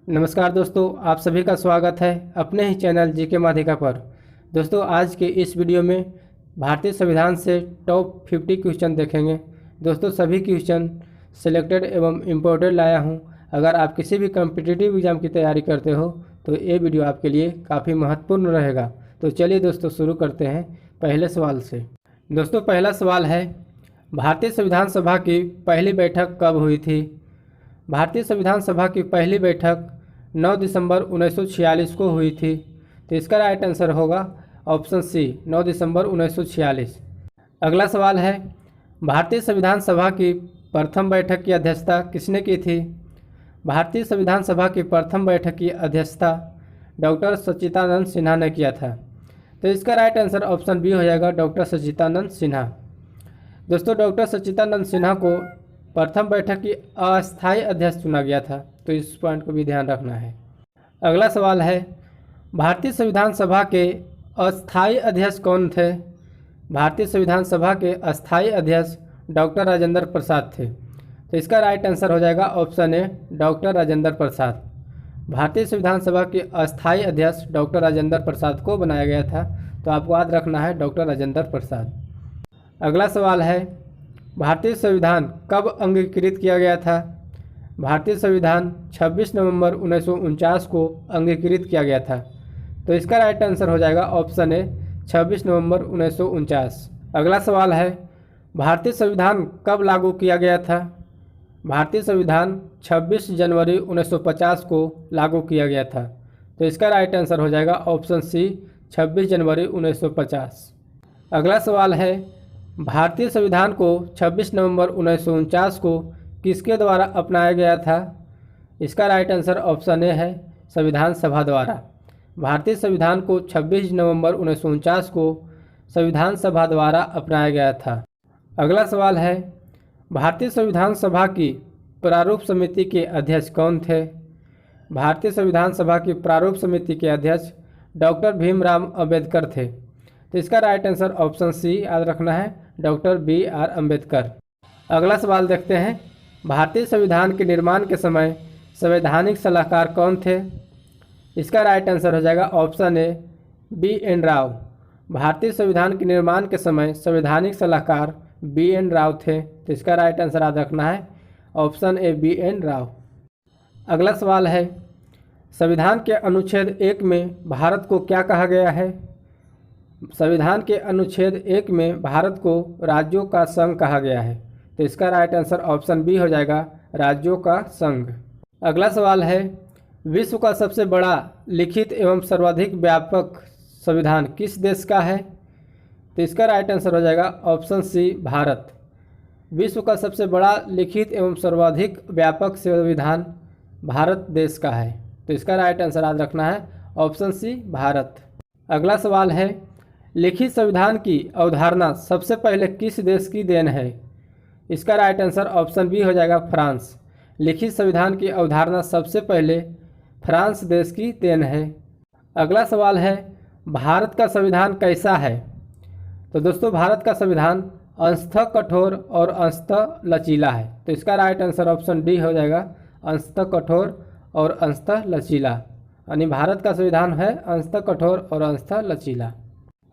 नमस्कार दोस्तों, आप सभी का स्वागत है अपने ही चैनल जीके माध्यिका पर। दोस्तों, आज के इस वीडियो में भारतीय संविधान से टॉप 50 क्वेश्चन देखेंगे। दोस्तों, सभी क्वेश्चन सिलेक्टेड एवं इम्पोर्टेंट लाया हूं। अगर आप किसी भी कॉम्पिटिटिव एग्जाम की तैयारी करते हो तो ये वीडियो आपके लिए काफ़ी महत्वपूर्ण रहेगा। तो चलिए दोस्तों, शुरू करते हैं पहले सवाल से। दोस्तों, पहला सवाल है, भारतीय संविधान सभा की पहली बैठक कब हुई थी? भारतीय संविधान सभा की पहली बैठक 9 दिसंबर 1946 को हुई थी। तो इसका राइट आंसर होगा ऑप्शन सी, 9 दिसंबर 1946। अगला सवाल है, भारतीय संविधान सभा की प्रथम बैठक की अध्यक्षता किसने की थी? भारतीय संविधान सभा की प्रथम बैठक की अध्यक्षता डॉक्टर सच्चिदानंद सिन्हा ने किया था। तो इसका राइट आंसर ऑप्शन बी हो जाएगा, डॉक्टर सच्चिदानंद सिन्हा। दोस्तों, डॉक्टर सच्चिदानंद सिन्हा को प्रथम बैठक की अस्थायी अध्यक्ष चुना गया था। तो इस पॉइंट को भी ध्यान रखना है। अगला सवाल है, भारतीय संविधान सभा के अस्थायी अध्यक्ष कौन थे? भारतीय संविधान सभा के अस्थायी अध्यक्ष डॉक्टर राजेंद्र प्रसाद थे। तो इसका राइट आंसर हो जाएगा ऑप्शन ए, डॉक्टर राजेंद्र प्रसाद। भारतीय संविधान सभा के अस्थायी अध्यक्ष डॉक्टर राजेंद्र प्रसाद को बनाया गया था। तो आपको याद रखना है डॉक्टर राजेंद्र प्रसाद। अगला सवाल है, भारतीय संविधान कब अंगीकृत किया गया था? भारतीय संविधान 26 नवंबर 1949 को अंगीकृत किया गया था। तो इसका राइट आंसर हो जाएगा ऑप्शन ए, 26 नवंबर 1949। अगला सवाल है, भारतीय संविधान कब लागू किया गया था? भारतीय संविधान 26 जनवरी 1950 को लागू किया गया था। तो इसका राइट आंसर हो जाएगा ऑप्शन सी, 26 जनवरी 1950। अगला सवाल है, भारतीय संविधान को 26 नवंबर 1949 को किसके द्वारा अपनाया गया था? इसका राइट आंसर ऑप्शन ए है, संविधान सभा द्वारा। भारतीय संविधान को 26 नवंबर 1949 को संविधान सभा द्वारा अपनाया गया था। अगला सवाल है, भारतीय संविधान सभा की प्रारूप समिति के अध्यक्ष कौन थे? भारतीय संविधान सभा की प्रारूप समिति के अध्यक्ष डॉक्टर भीमराव अंबेडकर थे। तो इसका राइट आंसर ऑप्शन सी याद रखना है, डॉक्टर बी आर अम्बेडकर। अगला सवाल देखते हैं, भारतीय संविधान के निर्माण के समय संवैधानिक सलाहकार कौन थे? इसका राइट आंसर हो जाएगा option A, B N Rao. भारतीय संविधान के निर्माण के समय संवैधानिक सलाहकार बी एन राव थे। तो इसका राइट आंसर याद रखना है option A, B N Rao. अगला सवाल है, संविधान के अनुच्छेद 1 में भारत को क्या कहा गया है? संविधान के अनुच्छेद 1 में भारत को राज्यों का संघ कहा गया है। तो इसका राइट आंसर ऑप्शन बी हो जाएगा, राज्यों का संघ। अगला सवाल है, विश्व का सबसे बड़ा लिखित एवं सर्वाधिक व्यापक संविधान किस देश का है? तो इसका राइट आंसर हो जाएगा ऑप्शन सी, भारत। विश्व का सबसे बड़ा लिखित एवं सर्वाधिक व्यापक संविधान भारत देश का है। तो इसका राइट आंसर याद रखना है ऑप्शन सी, भारत। अगला सवाल है, लिखित संविधान की अवधारणा सबसे पहले किस देश की देन है? इसका राइट आंसर ऑप्शन बी हो जाएगा, फ्रांस। लिखित संविधान की अवधारणा सबसे पहले फ्रांस देश की देन है। अगला सवाल है, भारत का संविधान कैसा है? तो दोस्तों, भारत का संविधान अंशतः कठोर और अंशतः लचीला है। तो इसका राइट आंसर ऑप्शन डी हो जाएगा, अंशतः कठोर और अंशतः लचीला। यानी भारत का संविधान है अंशतः कठोर और अंशतः लचीला।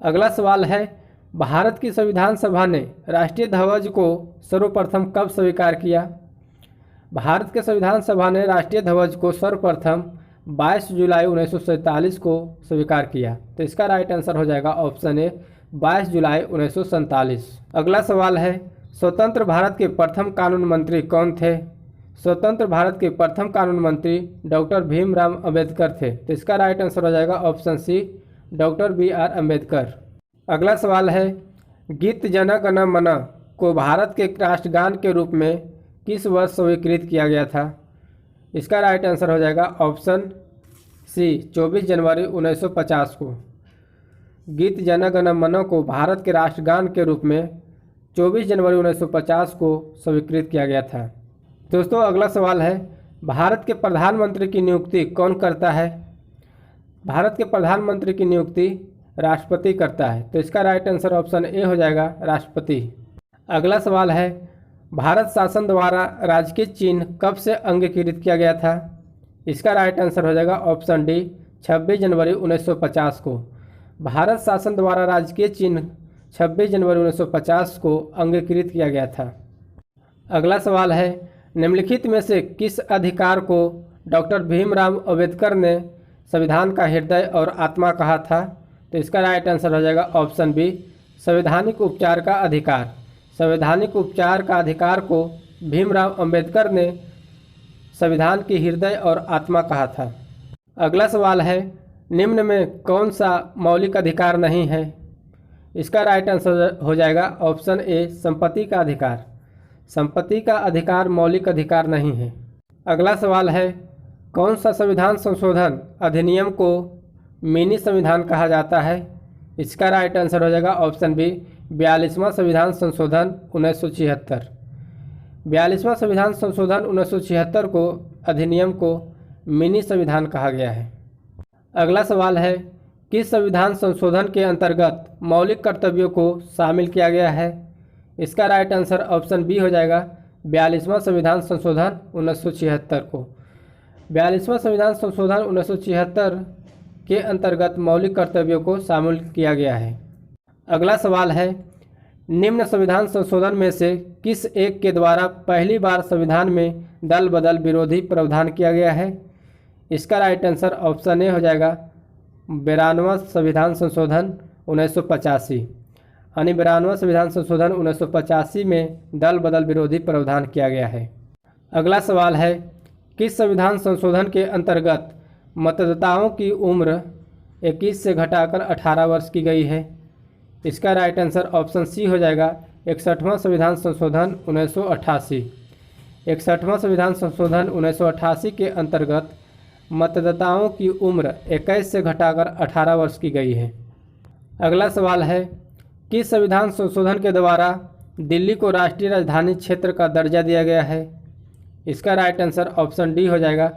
अगला सवाल है, भारत की संविधान सभा ने राष्ट्रीय ध्वज को सर्वप्रथम कब स्वीकार किया? भारत के संविधान सभा ने राष्ट्रीय ध्वज को सर्वप्रथम 22 जुलाई 1947 को स्वीकार किया। तो इसका राइट आंसर हो जाएगा ऑप्शन ए, 22 जुलाई 1947। अगला सवाल है, स्वतंत्र भारत के प्रथम कानून मंत्री कौन थे? स्वतंत्र भारत के प्रथम कानून मंत्री डॉक्टर भीमराव अंबेडकर थे। तो इसका राइट आंसर हो जाएगा option C, doctor B R Ambedkar. अगला सवाल है, गीत जन गण मन को भारत के राष्ट्रगान के रूप में किस वर्ष स्वीकृत किया गया था? इसका राइट आंसर हो जाएगा ऑप्शन सी, 24 जनवरी 1950 को। गीत जन गण मन को भारत के राष्ट्रगान के रूप में 24 जनवरी 1950 को स्वीकृत किया गया था। दोस्तों, अगला सवाल है, भारत के प्रधानमंत्री की नियुक्ति कौन करता है? भारत के प्रधानमंत्री की नियुक्ति राष्ट्रपति करता है। तो इसका राइट आंसर ऑप्शन ए हो जाएगा, राष्ट्रपति। अगला सवाल है, भारत शासन द्वारा राजकीय चिन्ह कब से अंगीकृत किया गया था? इसका राइट आंसर हो जाएगा ऑप्शन डी 26 जनवरी 1950 को। भारत शासन द्वारा राजकीय चिन्ह 26 जनवरी 1950 को अंगीकृत किया गया था। अगला सवाल है, निम्नलिखित में से किस अधिकार को डॉक्टर भीमराव अंबेडकर ने संविधान का हृदय और आत्मा कहा था? तो इसका राइट आंसर हो जाएगा ऑप्शन बी संवैधानिक उपचार का अधिकार। संवैधानिक उपचार का अधिकार को भीमराव अंबेडकर ने संविधान की हृदय और आत्मा कहा था। अगला सवाल है, निम्न में कौन सा मौलिक अधिकार नहीं है? इसका राइट आंसर हो जाएगा ऑप्शन ए संपत्ति का अधिकार। संपत्ति का अधिकार मौलिक अधिकार नहीं है। अगला सवाल है, कौन सा संविधान संशोधन अधिनियम को मिनी संविधान कहा जाता है? इसका राइट आंसर हो जाएगा ऑप्शन बी 42वां संविधान संशोधन 1976। 42वां संविधान संशोधन 1976 को अधिनियम को मिनी संविधान कहा गया है। अगला सवाल है, किस संविधान संशोधन के अंतर्गत मौलिक कर्तव्यों को शामिल किया गया है? इसका राइट आंसर ऑप्शन बी हो जाएगा 42वां संविधान संशोधन 1976 को। 42वां संविधान संशोधन 1976 के अंतर्गत मौलिक कर्तव्यों को शामिल किया गया है। अगला सवाल है, निम्न संविधान संशोधन में से किस एक के द्वारा पहली बार संविधान में दल बदल विरोधी प्रावधान किया गया है? इसका राइट आंसर ऑप्शन ए हो जाएगा 92वां संविधान संशोधन 1985। यानी 92वां संविधान संशोधन 1985 में दल बदल विरोधी प्रावधान किया गया है। अगला सवाल है, किस संविधान संशोधन के अंतर्गत मतदाताओं की उम्र 21 से घटाकर 18 वर्ष की गई है? इसका राइट आंसर ऑप्शन सी हो जाएगा 61वां संविधान संशोधन 1988। 61वां संविधान संशोधन 1988 के अंतर्गत मतदाताओं की उम्र 21 से घटाकर 18 वर्ष की गई है। अगला सवाल है, किस संविधान संशोधन के द्वारा दिल्ली को राष्ट्रीय राजधानी क्षेत्र का दर्जा दिया गया है? इसका राइट आंसर ऑप्शन डी हो जाएगा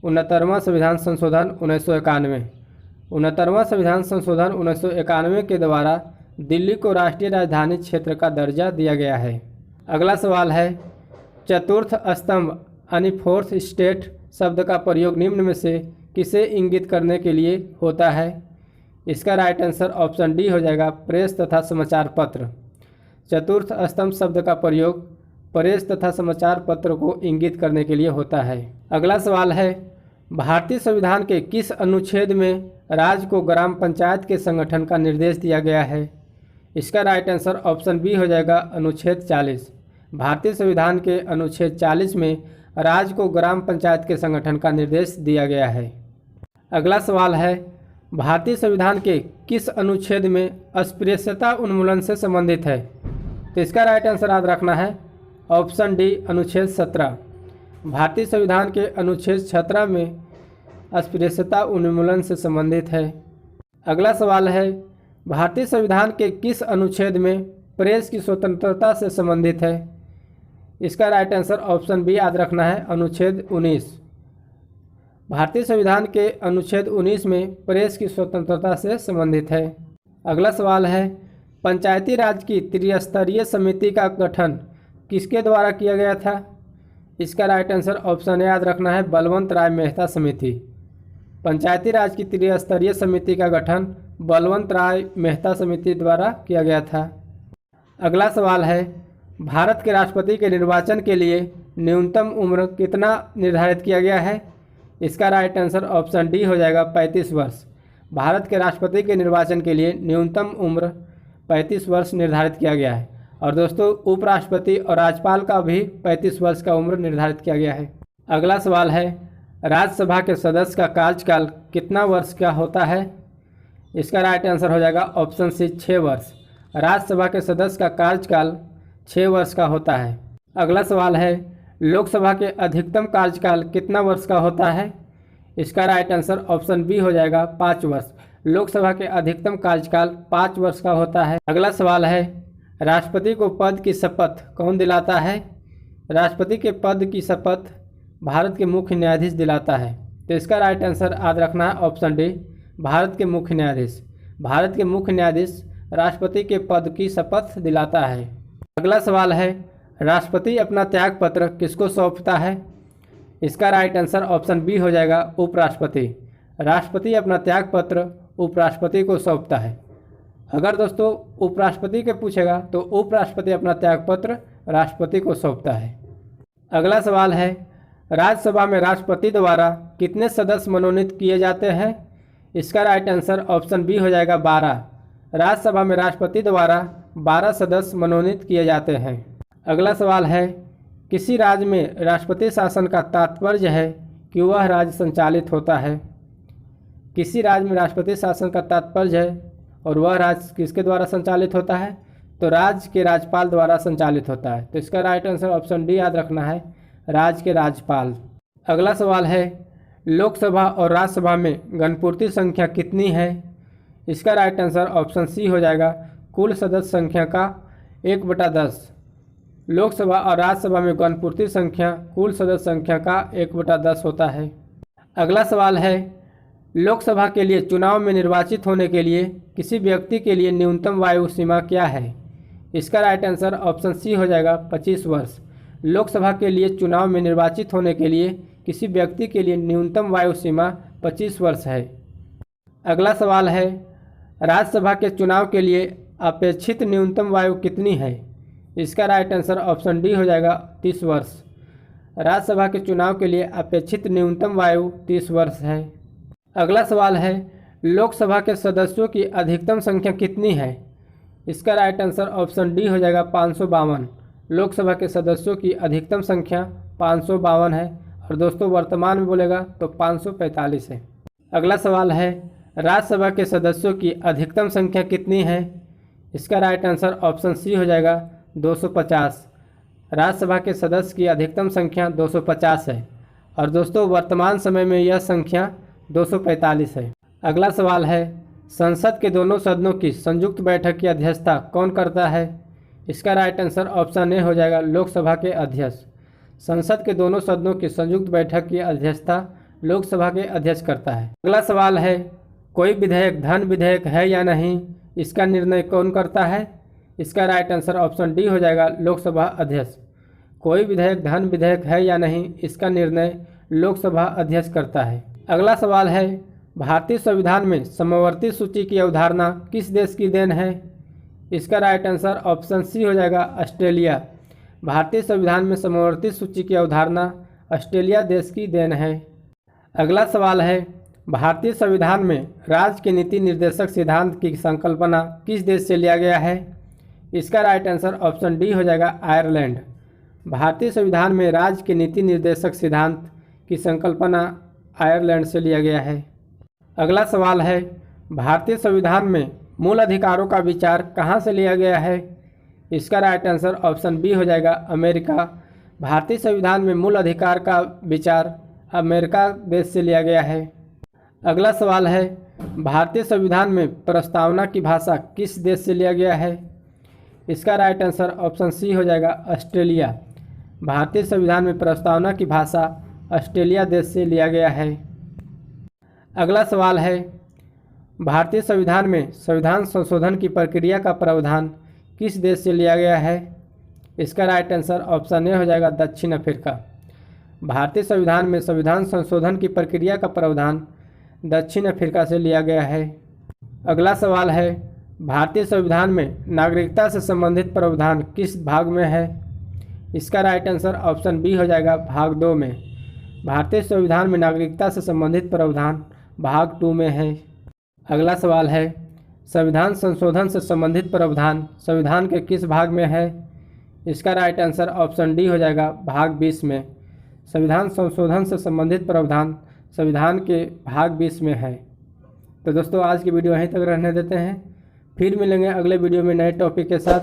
69वां संविधान संशोधन 1991। 69वां संविधान संशोधन 1991 के द्वारा दिल्ली को राष्ट्रीय राजधानी क्षेत्र का दर्जा दिया गया है। अगला सवाल है, चतुर्थ स्तंभ यानी फोर्थ स्टेट शब्द का प्रयोग निम्न में से किसे इंगित करने के लिए होता है? इसका राइट आंसर ऑप्शन डी हो जाएगा प्रेस तथा समाचार पत्र। चतुर्थ स्तंभ शब्द का प्रयोग प्रेस तथा समाचार पत्र को इंगित करने के लिए होता है। अगला सवाल है, भारतीय संविधान के किस अनुच्छेद में राज्य को ग्राम पंचायत के संगठन का निर्देश दिया गया है? इसका राइट आंसर ऑप्शन बी हो जाएगा अनुच्छेद 40। भारतीय संविधान के अनुच्छेद 40 में राज्य को ग्राम पंचायत के संगठन का निर्देश दिया गया है। अगला सवाल है, भारतीय संविधान के किस अनुच्छेद में अस्पृश्यता उन्मूलन से संबंधित है? तो इसका राइट आंसर याद रखना है ऑप्शन डी अनुच्छेद 17। भारतीय संविधान के अनुच्छेद 17 में अस्पृश्यता उन्मूलन से संबंधित है। अगला सवाल है, भारतीय संविधान के किस अनुच्छेद में प्रेस की स्वतंत्रता से संबंधित है? इसका राइट आंसर ऑप्शन बी याद रखना है अनुच्छेद 19। भारतीय संविधान के अनुच्छेद 19 में प्रेस की स्वतंत्रता से संबंधित है। अगला सवाल है, पंचायती राज की त्रिस्तरीय समिति का गठन किसके द्वारा किया गया था? इसका राइट आंसर ऑप्शन ए याद रखना है बलवंत राय मेहता समिति। पंचायती राज की त्रिस्तरीय समिति का गठन बलवंत राय मेहता समिति द्वारा किया गया था। अगला सवाल है, भारत के राष्ट्रपति के निर्वाचन के लिए न्यूनतम उम्र कितना निर्धारित किया गया है? इसका राइट आंसर ऑप्शन डी हो जाएगा 35 वर्ष। भारत के राष्ट्रपति के निर्वाचन के लिए न्यूनतम उम्र 35 वर्ष निर्धारित किया गया है। और दोस्तों, उपराष्ट्रपति और राज्यपाल का भी 35 वर्ष का उम्र निर्धारित किया गया है। अगला सवाल है, राज्यसभा के सदस्य का कार्यकाल कितना वर्ष का होता है? इसका राइट आंसर हो जाएगा ऑप्शन सी 6 वर्ष। राज्यसभा के सदस्य का कार्यकाल 6 वर्ष का होता है। अगला सवाल है, लोकसभा के अधिकतम कार्यकाल कितना वर्ष का होता है? इसका राइट आंसर ऑप्शन बी हो जाएगा 5 वर्ष। लोकसभा के अधिकतम कार्यकाल 5 वर्ष का होता है। अगला सवाल है, राष्ट्रपति को पद की शपथ कौन दिलाता है? राष्ट्रपति के पद की शपथ भारत के मुख्य न्यायाधीश दिलाता है। तो इसका राइट आंसर याद रखना है ऑप्शन डी भारत के मुख्य न्यायाधीश। भारत के मुख्य न्यायाधीश राष्ट्रपति के पद की शपथ दिलाता है। अगला सवाल है, राष्ट्रपति अपना त्याग पत्र किसको सौंपता है? इसका राइट आंसर ऑप्शन बी हो जाएगा उपराष्ट्रपति। राष्ट्रपति अपना त्याग पत्र उपराष्ट्रपति को सौंपता है। अगर दोस्तों उपराष्ट्रपति के पूछेगा तो उपराष्ट्रपति अपना त्याग पत्र राष्ट्रपति को सौंपता है। अगला सवाल है, राज्यसभा में राष्ट्रपति द्वारा कितने सदस्य मनोनीत किए जाते हैं? इसका राइट आंसर ऑप्शन बी हो जाएगा 12। राज्यसभा में राष्ट्रपति द्वारा 12 सदस्य मनोनीत किए जाते हैं। अगला सवाल है, किसी राज्य में राष्ट्रपति शासन का तात्पर्य है कि वह राज्य संचालित होता है। किसी राज्य में राष्ट्रपति शासन का तात्पर्य है और वह राज्य किसके द्वारा संचालित होता है? तो राज्य के राज्यपाल द्वारा संचालित होता है। तो इसका राइट आंसर ऑप्शन डी याद रखना है, राज्य के राज्यपाल। अगला सवाल है, लोकसभा और राज्यसभा में गणपूर्ति संख्या कितनी है? इसका राइट आंसर ऑप्शन सी हो जाएगा, कुल सदस्य संख्या का 1/10। लोकसभा और राज्यसभा में गणपूर्ति संख्या कुल सदस्य संख्या का 1/10 होता है। अगला सवाल है, लोकसभा के लिए चुनाव में निर्वाचित होने के लिए किसी व्यक्ति के लिए न्यूनतम वायु सीमा क्या है? इसका राइट आंसर ऑप्शन सी हो जाएगा 25 वर्ष। लोकसभा के लिए चुनाव में निर्वाचित होने के लिए किसी व्यक्ति के लिए न्यूनतम वायु सीमा 25 वर्ष है। अगला सवाल है, राज्यसभा के चुनाव के लिए अपेक्षित न्यूनतम वायु कितनी है? इसका राइट आंसर ऑप्शन डी हो जाएगा 30 वर्ष। राज्यसभा के चुनाव के लिए अपेक्षित न्यूनतम वायु 30 वर्ष है। अगला सवाल है, लोकसभा के सदस्यों की अधिकतम संख्या कितनी है? इसका राइट आंसर ऑप्शन डी हो जाएगा 552। लोकसभा के सदस्यों की अधिकतम संख्या 552 है और दोस्तों वर्तमान में बोलेगा तो 545 है। अगला सवाल है, राज्यसभा के सदस्यों की अधिकतम संख्या कितनी है? इसका राइट आंसर ऑप्शन सी हो जाएगा 250। राज्यसभा के सदस्य की अधिकतम संख्या 250 है और दोस्तों वर्तमान समय में यह संख्या 245 है। अगला सवाल है, संसद के दोनों सदनों की संयुक्त बैठक की अध्यक्षता कौन करता है? इसका राइट आंसर ऑप्शन ए हो जाएगा, लोकसभा के अध्यक्ष। संसद के दोनों सदनों की संयुक्त बैठक की अध्यक्षता लोकसभा के अध्यक्ष करता है। अगला सवाल है, कोई विधेयक धन विधेयक है या नहीं, इसका निर्णय कौन करता है? इसका राइट आंसर ऑप्शन डी हो जाएगा, लोकसभा अध्यक्ष। कोई विधेयक धन विधेयक है या नहीं, इसका निर्णय लोकसभा अध्यक्ष करता है। अगला सवाल है, भारतीय संविधान में समवर्ती सूची की अवधारणा किस देश की देन है? इसका राइट आंसर ऑप्शन सी हो जाएगा, ऑस्ट्रेलिया। भारतीय संविधान में समवर्ती सूची की अवधारणा ऑस्ट्रेलिया देश की देन है। अगला सवाल है, भारतीय संविधान में राज्य के नीति निर्देशक सिद्धांत की संकल्पना किस देश से लिया गया है? इसका राइट आंसर ऑप्शन डी हो जाएगा, आयरलैंड। भारतीय संविधान में राज्य के नीति निर्देशक सिद्धांत की संकल्पना आयरलैंड से लिया गया है। अगला सवाल है, भारतीय संविधान में मूल अधिकारों का विचार कहाँ से लिया गया है? इसका राइट आंसर ऑप्शन बी हो जाएगा, अमेरिका। भारतीय संविधान में मूल अधिकार का विचार अमेरिका देश से लिया गया है। अगला सवाल है, भारतीय संविधान में प्रस्तावना की भाषा किस देश से लिया गया है? इसका राइट आंसर ऑप्शन सी हो जाएगा, ऑस्ट्रेलिया। भारतीय संविधान में प्रस्तावना की भाषा ऑस्ट्रेलिया देश से लिया गया है। अगला सवाल है, भारतीय संविधान में संविधान संशोधन की प्रक्रिया का प्रावधान किस देश से लिया गया है? इसका राइट आंसर ऑप्शन ए हो जाएगा, दक्षिण अफ्रीका। भारतीय संविधान में संविधान संशोधन की प्रक्रिया का प्रावधान दक्षिण अफ्रीका से लिया गया है। अगला सवाल है, भारतीय संविधान में नागरिकता से संबंधित प्रावधान किस भाग में है? इसका राइट आंसर ऑप्शन बी हो जाएगा, भाग 2 में। भारतीय संविधान में नागरिकता से संबंधित प्रावधान भाग 2 में है। अगला सवाल है, संविधान संशोधन से संबंधित प्रावधान संविधान के किस भाग में है? इसका राइट आंसर ऑप्शन डी हो जाएगा, भाग 20 में। संविधान संशोधन से संबंधित प्रावधान संविधान के भाग 20 में है। तो दोस्तों आज की वीडियो यहीं तक रहने देते हैं, फिर मिलेंगे अगले वीडियो में नए टॉपिक के साथ।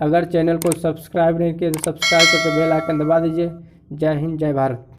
अगर चैनल को सब्सक्राइब नहीं किया तो सब्सक्राइब करके बेल आइकन दबा दीजिए। जय हिंद, जय भारत।